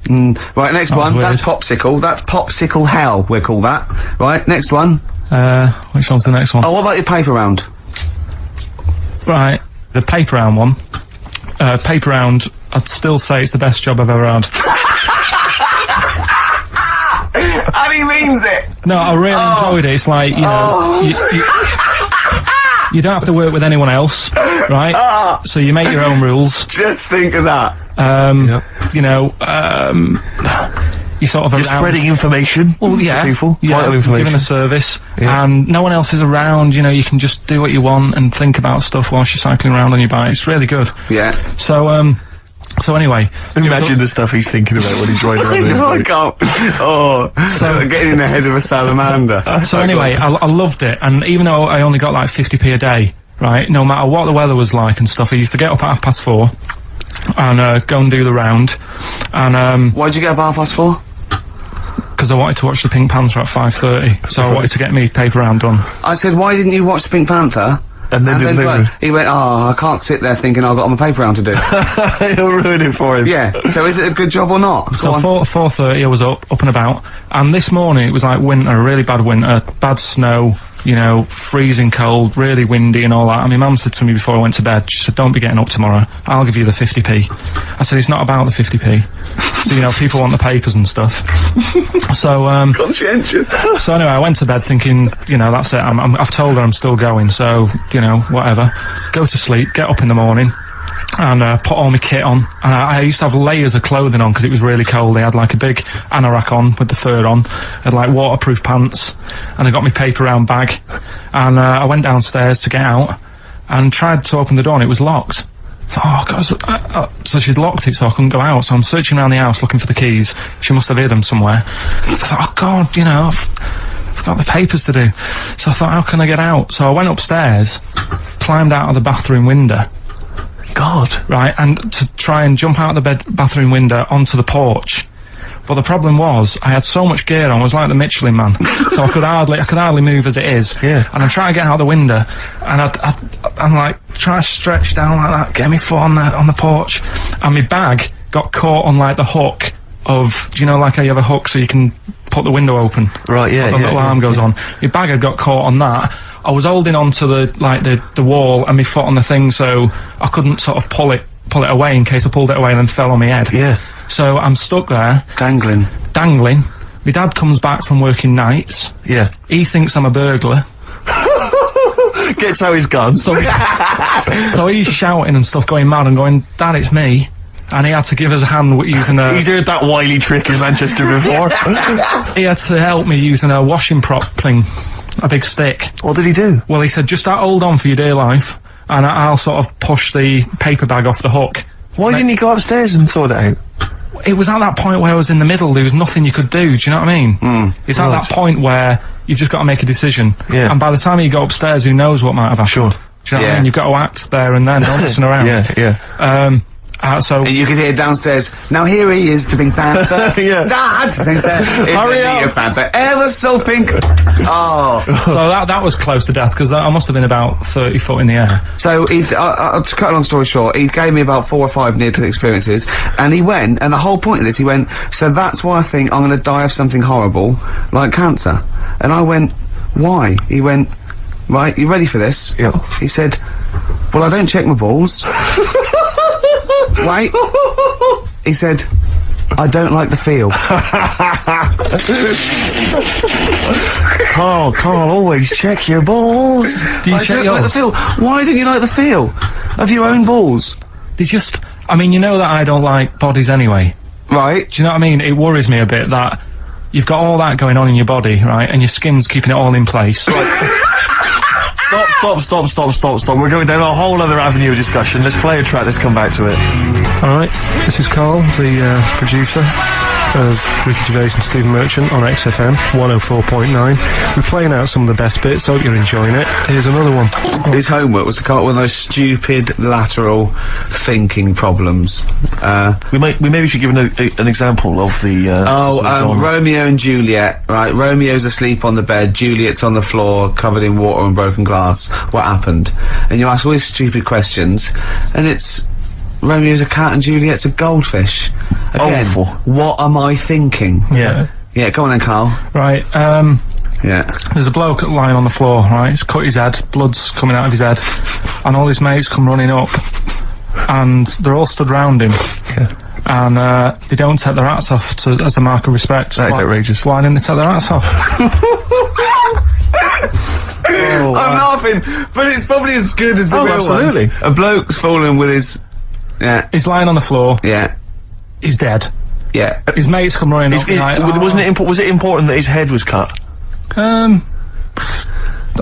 Right, next one. That's popsicle. That's popsicle hell, we'll call that. Right, next one. Which one's the next one? Oh, what about your paper round? Right, the paper round one. Paper round, I'd still say it's the best job I've ever had. And he means it! No, I really enjoyed it. It's like, you know, you don't have to work with anyone else, right? So you make your own rules. Just think of that. You know, you sort of You're spreading information to people, vital information. Giving a service, and no one else is around, you know, you can just do what you want and think about stuff whilst you're cycling around on your bike. It's really good. Yeah. So anyway. Imagine the stuff he's thinking about when he's riding around. I can't. Oh, so getting in the head of a salamander. So anyway, I loved it, and even though I only got like 50p a day, right, no matter what the weather was like and stuff, I used to get up at 4:30 and go and do the round. And why'd you get up at 4:30? Because I wanted to watch the Pink Panther at 5:30, so I wanted to get me paper round done. I said, why didn't you watch the Pink Panther? And then he went, oh, I can't sit there thinking I've got my paper round to do. He'll ruin it for him. Yeah, so is it a good job or not? So 4:30 I was up and about, and this morning it was like winter, really bad winter, bad snow, you know, freezing cold, really windy and all that. And my mum said to me before I went to bed, she said, don't be getting up tomorrow, I'll give you the 50p. I said, it's not about the 50p. So, you know, people want the papers and stuff. So, conscientious. So anyway, I went to bed thinking, you know, that's it, I've told her I'm still going, so, you know, whatever. Go to sleep, get up in the morning, and put all my kit on. And I used to have layers of clothing on because it was really cold. I had like a big anorak on with the fur on. I had like waterproof pants, and I got my paper round bag. And I went downstairs to get out and tried to open the door, and it was locked. I thought, oh God, so she'd locked it so I couldn't go out. So I'm searching around the house looking for the keys. She must have hid them somewhere. I thought, oh God, you know, I've got the papers to do. So I thought, how can I get out? So I went upstairs, climbed out of the bathroom window. God. Right, and to try and jump out of the bathroom window onto the porch. But the problem was, I had so much gear on, I was like the Michelin Man. So I could hardly move as it is. Yeah. And I'm trying to get out the window, and I'm like, trying to stretch down like that, get my foot on the porch. And my bag got caught on like the hook of, do you know, like how you have a hook so you can put the window open? Right, yeah, the little arm goes on. My bag had got caught on that. I was holding on to the wall and my foot on the thing, so I couldn't sort of pull it away in case I pulled it away and then fell on my head. Yeah. So I'm stuck there. Dangling. My dad comes back from working nights. Yeah. He thinks I'm a burglar. Gets out his gun. So he's shouting and stuff, going mad and going, Dad, it's me. And he had to give us a hand using a... He's heard that wily trick in Manchester before. He had to help me using a washing prop thing. A big stick. What did he do? Well, he said, just hold on for your dear life, and I'll sort of push the paper bag off the hook. Why didn't he go upstairs and sort it out? It was at that point where I was in the middle, there was nothing you could do, do you know what I mean? It's at that point where you've just got to make a decision. Yeah. And by the time you go upstairs, who knows what might have happened. Sure. Do you know what I mean? You've got to act there and then, don't listen around. Yeah. So and you could hear downstairs, now here he is, the Pink Panther. Yeah. Dad! Hurry up! Panther, ever so pink. Oh. So that was close to death, because I must have been about 30 foot in the air. So to cut a long story short, he gave me about 4 or 5 near-death experiences, and he went, and the whole point of this, he went, so that's why I think I'm gonna die of something horrible, like cancer. And I went, why? He went, right, you ready for this? Yeah. He said, well, I don't check my balls. Wait. He said, I don't like the feel. Carl, always check your balls. Do you check like the feel? Why don't you like the feel of your own balls? They just, I mean, you know that I don't like bodies anyway. Right. Do you know what I mean? It worries me a bit that you've got all that going on in your body, right, and your skin's keeping it all in place. Stop. We're going down a whole other avenue of discussion. Let's play a track, let's come back to it. Alright, this is Carl, the producer of Ricky Gervais and Stephen Merchant on XFM 104.9. We're playing out some of the best bits, hope you're enjoying it. Here's another one. His homework was to come up with those stupid lateral thinking problems. We maybe should give an example of the Romeo and Juliet, right? Romeo's asleep on the bed, Juliet's on the floor, covered in water and broken glass. What happened? And you ask all these stupid questions, and it's Romeo's a cat and Juliet's a goldfish. Again, Awful. what am I thinking? Yeah. Yeah, go on then, Carl. Right, Yeah. there's a bloke lying on the floor, right? He's cut his head, blood's coming out of his head, and all his mates come running up, and they're all stood round him. Yeah. And they don't take their hats off as a mark of respect. That is outrageous. Why didn't they take their hats off? Oh, I'm laughing, but it's probably as good as the real absolutely. ones. A bloke's fallen with his... Yeah. He's lying on the floor. Yeah. He's dead. Yeah. His mates come running up. Like, Wasn't it was it important that his head was cut? I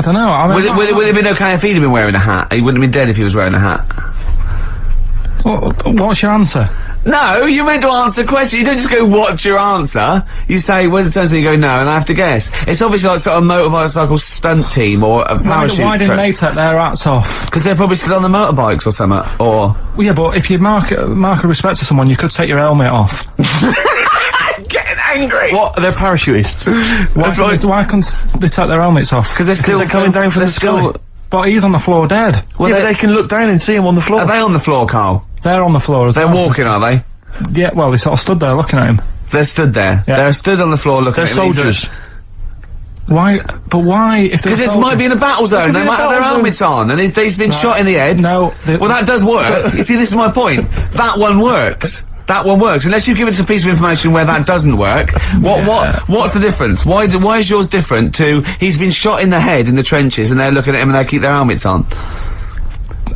don't know. I mean, Would it have been okay if he'd have been wearing a hat? He wouldn't have been dead if he was wearing a hat. What's your answer? No, you're meant to answer questions. You don't just go, what's your answer? You say, where's the turn? So you go, no, and I have to guess. It's obviously like sort of motorcycle stunt team or a parachute. Why didn't they take their hats off? Because they're probably still on the motorbikes or something, or... Well, yeah, but if you mark a respect to someone, you could take your helmet off. Getting angry! What? They're parachutists. Why couldn't they take their helmets off? Because they're coming down from the sky. But he's on the floor dead. Well, Yeah, but they can look down and see him on the floor. Are they on the floor, Carl? They're on the floor as They're well. walking, are they? Yeah, well, they sort of stood there looking at him. They're stood there. Yeah. They're stood on the floor looking They're at him. soldiers. Why? But why? If they're Because it soldiers- might be in a battle zone. They be in a might have their battle zone. helmets on, and he's been shot in the head. No. Well, that does work. You see, this is my point. That one works. That one works. Unless you give us a piece of information where that doesn't work. What's the difference? Why is yours different to he's been shot in the head in the trenches and they're looking at him and they keep their helmets on?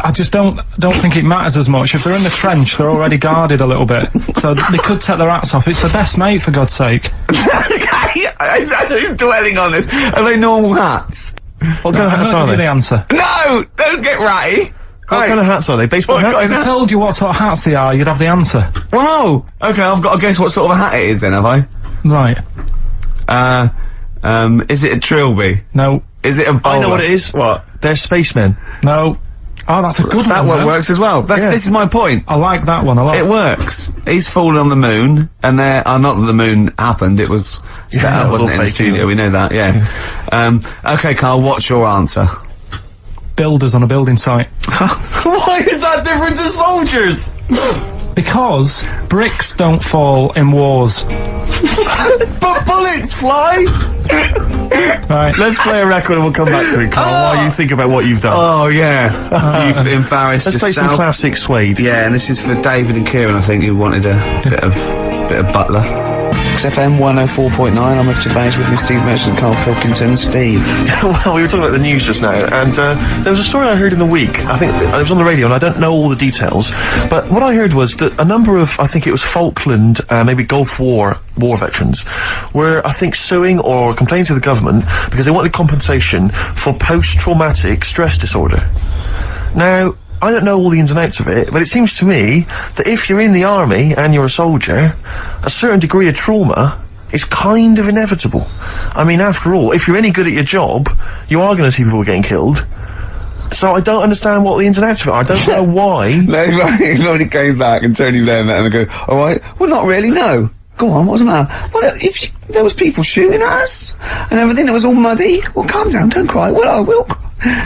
I just don't think it matters as much. If they're in the trench, they're already guarded a little bit, so they could take their hats off. It's the best mate, for God's sake. Okay, he's dwelling on this. Are they normal hats? What kind of hats are The they? answer. No! Don't get ratty! What kind of hats are they? Baseball hats? If I told you what sort of hats they are, you'd have the answer. Wow! Okay, I've got to guess what sort of a hat it is then, have I? Right. Is it a trilby? No. Is it a bowler? I know what it is. What? They're spacemen. No. Oh, that's a good That one. one though. works as well. This is my point. I like that one a lot. It works. He's fallen on the moon, and not that the moon happened, it was set Yeah, up, wasn't it, in the fake, studio, yeah. we know that, yeah. Okay, Carl, what's your answer? Builders on a building site. Why is that different to soldiers? Because bricks don't fall in wars. But bullets fly! Right. Let's play a record and we'll come back to it, Carl, while you think about what you've done. Oh, yeah. You've embarrassed Let's play some yourself. classic Suede. Yeah, and this is for David and Kieran, I think, who wanted a bit of Butler. XFM 104.9, I'm Richard Baines with me, Steve Merchant, Karl Pilkington. Steve. Well, we were talking about the news just now, and there was a story I heard in the week. I think it was on the radio, and I don't know all the details. But what I heard was that a number of, I think it was Falkland, maybe Gulf War veterans, were, I think, suing or complaining to the government because they wanted compensation for post-traumatic stress disorder. Now, I don't know all the ins and outs of it, but it seems to me that if you're in the army and you're a soldier, a certain degree of trauma is kind of inevitable. I mean, after all, if you're any good at your job, you are going to see people getting killed. So I don't understand what the ins and outs of it are. I don't know why. Nobody came back and Tony Blair met him and go, alright, well not really, no. Go on, what's the matter? Well, there was people shooting at us and everything, it was all muddy. Well, calm down, don't cry. Well, I will.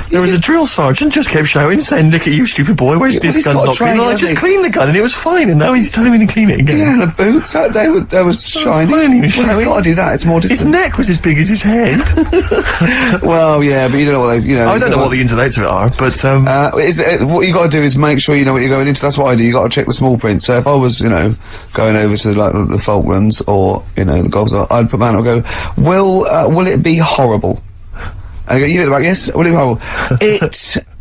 There was a drill sergeant just kept shouting, saying, "Look at you, stupid boy, where's this he's gun's got not clean?" training, I hasn't just he? cleaned the gun and it was fine, and now he's telling me to clean it again. Yeah, and the boots, they were shiny. fine, he was Well, he's showing. got to do that, it's more His distant. neck was as big as his head. Well, yeah, but you don't know what they, I don't know what the ins and outs of it are, but what you got to do is make sure you know what you're going into. That's what I do. You got to check the small print. So if I was, going over to like the Falklands or the Gulf, I'd put man and go, will it be horrible? I go, you get the back, yes, will it be horrible?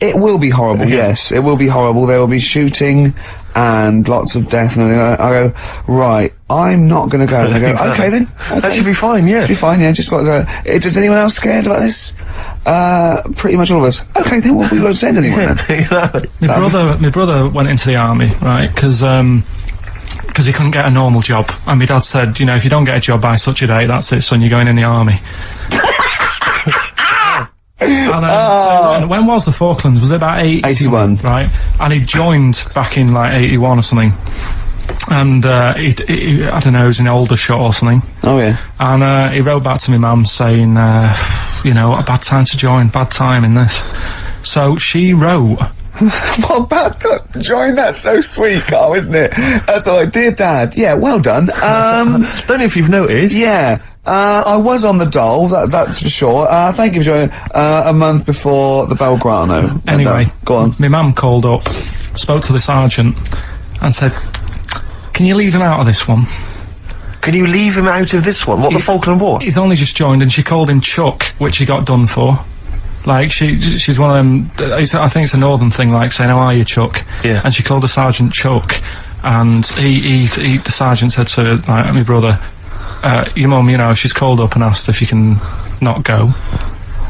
It will be horrible, yes, it will be horrible. There will be shooting and lots of death and everything. I go, right, I'm not going to go. And they go, Exactly. okay then. Okay. that should be fine, yeah. Should be fine, yeah, just got to go. Is anyone else scared about this? Pretty much all of us. Okay, then we won't send anyone then. Exactly. My brother went into the army, right? Because he couldn't get a normal job, and my dad said, if you don't get a job by such a date, that's it, son, you're going in the army. And so when was the Falklands? Was it about 81. Right? And he joined back in like 81 or something. And he I don't know, he was in Aldershot or something. Oh yeah. And he wrote back to my mum saying, what a bad time to join, bad time in this. So she wrote What about that? Join, that's so sweet, Carl, isn't it? That's like, dear Dad. Yeah, well done. Don't know if you've noticed. Yeah. I was on the dole, that's for sure. Thank you for joining, a month before the Belgrano. Anyway, go on. My mum called up, spoke to the sergeant, and said, "Can you leave him out of this one? Can you leave him out of this one? What, the Falkland War? He's only just joined," and she called him Chuck, which he got done for. Like, she's one of them, I think it's a northern thing, like saying, "How are you, Chuck?" Yeah. And she called the sergeant Chuck, and the sergeant said to, like, my brother, "Your mum, you know, she's called up and asked if you can not go."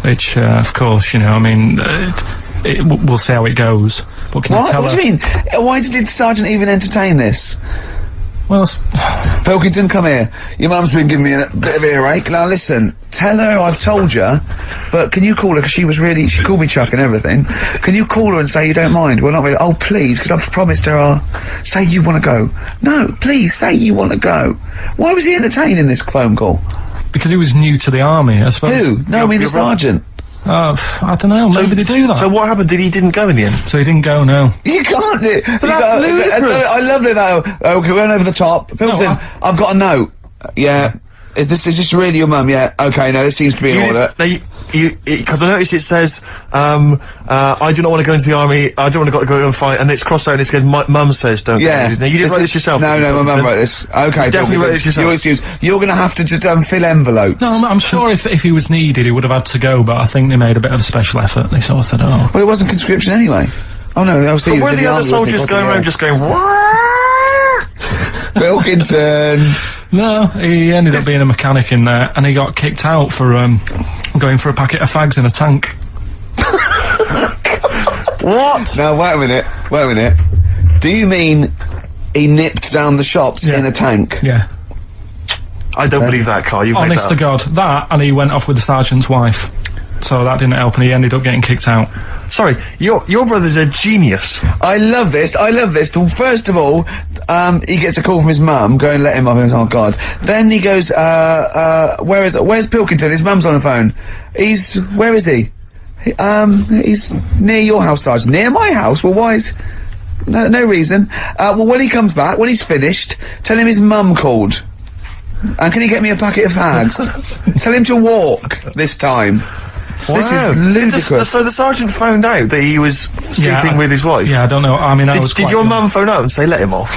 Which, of course, you know, I mean, we'll see how it goes. But can you tell What her? do you mean? Why did the sergeant even entertain this? Well, Pilkington, come here. Your mum's been giving me a bit of earache. Now listen, tell her I've told you, but can you call her, because she called me Chuck and everything. Can you call her and say you don't mind? Well, not really. Oh, please, because I've promised her I'll say you want to go. No, please, say you want to go. Why was he entertaining this phone call? because he was new to the army, I suppose. Who? No, I mean the sergeant. I don't know, maybe they do that. So what happened? He didn't go in the end? So he didn't go, no. You can't do it. that's ludicrous. I love it though. Okay, we went over the top. Pilkington, I've got a note. Yeah. Is this really your mum? Yeah. Okay, no, this seems to be in order. Because I noticed it says, I do not want to go into the army, I don't want to go and fight, and it's crossed out and it says, my mum says don't go. Now, you didn't write this yourself? No, my mum wrote this. Okay, definitely wrote this yourself. Your excuse. You're gonna have to just, fill envelopes. No, I'm sure if he was needed, he would have had to go, but I think they made a bit of a special effort. They sort of said, oh. Well, it wasn't conscription anyway. Oh no, I'll see. But were the other soldiers going around just going, Pilkington. No, he ended up being a mechanic in there, and he got kicked out for, going for a packet of fags in a tank. What? No, wait a minute. Do you mean he nipped down the shops in a tank? Yeah. I don't believe that, Carl. You've Honest to God. That, and he went off with the sergeant's wife. So that didn't help, and he ended up getting kicked out. Sorry, your brother's a genius. I love this. First of all, he gets a call from his mum, go and let him up, and he goes, oh God. Then he goes, where's Pilkington? His mum's on the phone. Where is he? He's near your house, Sergeant. Near my house? Well, why is... No reason. Well, when he comes back, when he's finished, tell him his mum called. And can he get me a packet of fags? Tell him to walk this time. Wow. This is ludicrous. So the sergeant found out that he was sleeping with his wife? Yeah, I don't know. I mean, Did your mum phone out and say, let him off?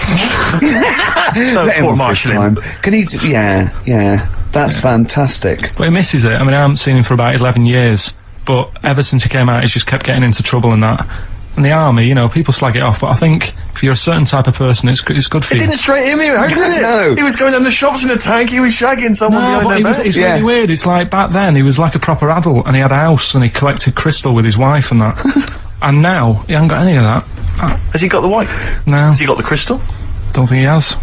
Let him off this time. Can he... Yeah. That's fantastic. But he misses it. I mean, I haven't seen him for about 11 years. But ever since he came out, he's just kept getting into trouble and that. And the army, you know, people slag it off, but I think if you're a certain type of person, it's good for you. It didn't straight him out, did it? No. He was going down the shops in a tank, he was shagging someone behind their back. It's really weird. It's like back then, he was like a proper adult, and he had a house, and he collected crystal with his wife and that. And now, he hasn't got any of that. Has he got the wife? No. Has he got the crystal? Don't think he has.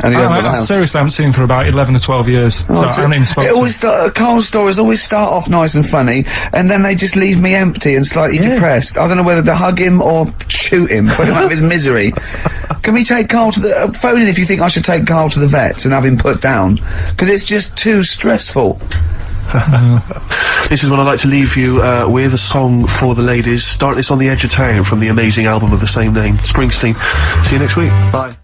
And he hasn't got the house. Seriously, I haven't seen him for about 11 or 12 years. So I haven't even spoken to him. Carl's stories always start off nice and funny, and then they just leave me empty and slightly depressed. I don't know whether to hug him or shoot him, put him out of his misery. Can we take Carl to the... phone in if you think I should take Carl to the vet and have him put down, because it's just too stressful. This is what I'd like to leave you with, a song for the ladies. Darkness on the Edge of Town from the amazing album of the same name, Springsteen. See you next week. Bye.